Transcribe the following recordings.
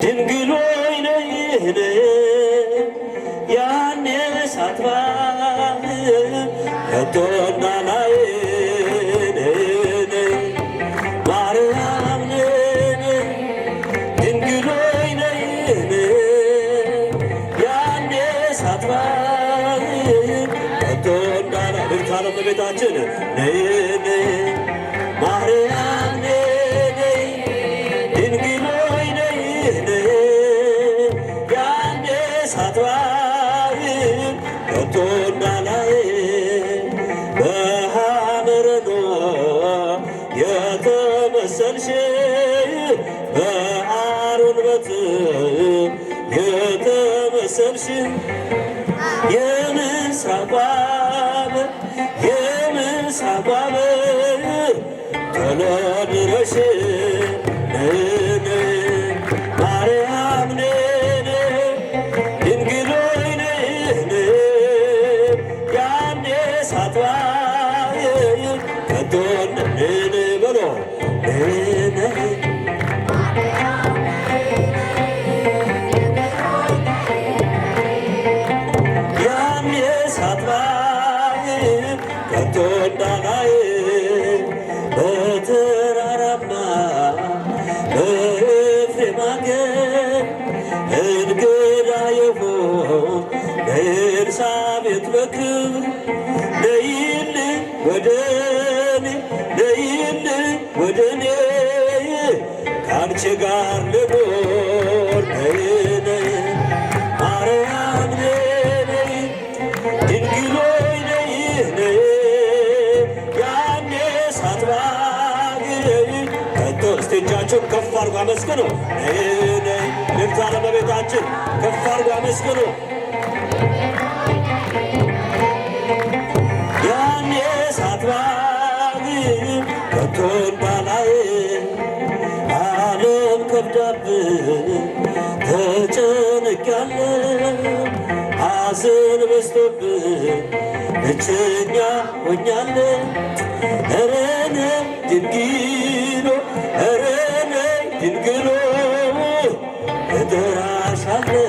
ድንግል ሆይ ነይህን ያኔ ሳትባል ከቶና ላይ ማርያም ድንግል ሆይ ነይህን ያኔ ሳትባል ከቶና ላይ ልልታለ በቤታችን ነይህን ማርያም ድንግል ሆይ ነይህን ያኔ ሳትባል ከቶና ላይ በሐመረኖ የተመሰልሽ በአሮን በትር የተመሰልሽ የምስራቋ በር ቶሎ ድረሽ ማርያም ድንግል ሆይ ነይህን ያኔ ሳትባል ከቶና በሎ ያኔ ሳትባል ከቶና ላይ በተራራማ በኤፍሬም አገር እንግዳ የሆንሽ ለኤልሳቤጥ በክብር ነይልኝ ወደኔ ከአንቺ ጋር ልኖር ማርያም ድንግል ሆይ ነይህን ያኔ ሳትባል ከቶ እስቲ እጃችሁን ከፍ አድርጎ አመስግኑ። ልልታ ለእመቤታችን ከፍ አድርጎ አመስግኑ። ያኔ ሳትባል ከቶና ላይ ዓለም ከብዳብኝ ተጨንቄያለሁ ሐዘን በዝቶብኝ ብቸኛ ሆኛለሁ። ኧረ ነይ ድንግሎ እጠራሻለሁ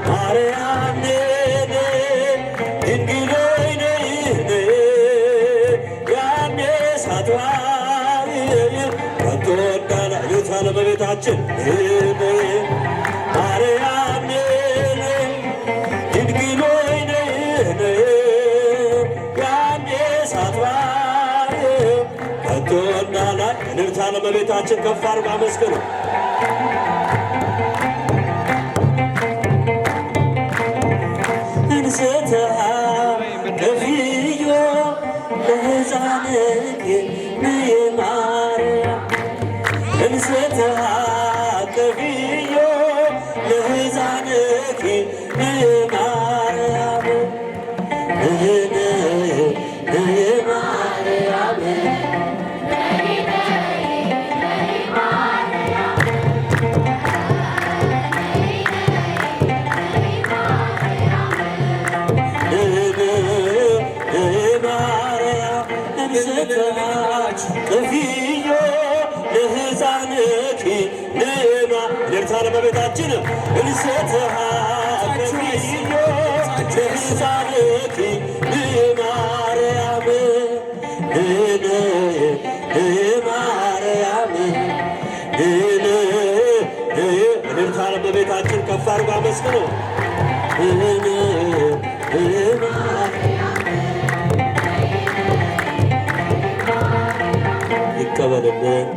ማርያም ድንግል ሆይ ነይህን ያኔ ሳትባል ከቶና ላይ ልልታ ለእመቤታችን ማርያም ድንግል ሆይ ነይህን ያኔ ሳትባል ከቶና ላይ ልልታ ለእመቤታችን ከፍ አድርጎ አመስግኑ። እንስተሃ ከፍዮ ለሕፃንኪ ነይ ማርያም እንስተሃ ከፍዮ ለሕፃንኪ ነይ ማርያም ነይ ማርያም ከፍዮ ለሕፃንኪ ንማ ልልታ ለእመቤታችን እንስተሃ ከፍዮ ለሕፃንኪ ማርያም ማርያም ልልታ ለእመቤታችን ከፍ አድርጎ አመስግኑ። ይቀበልልን።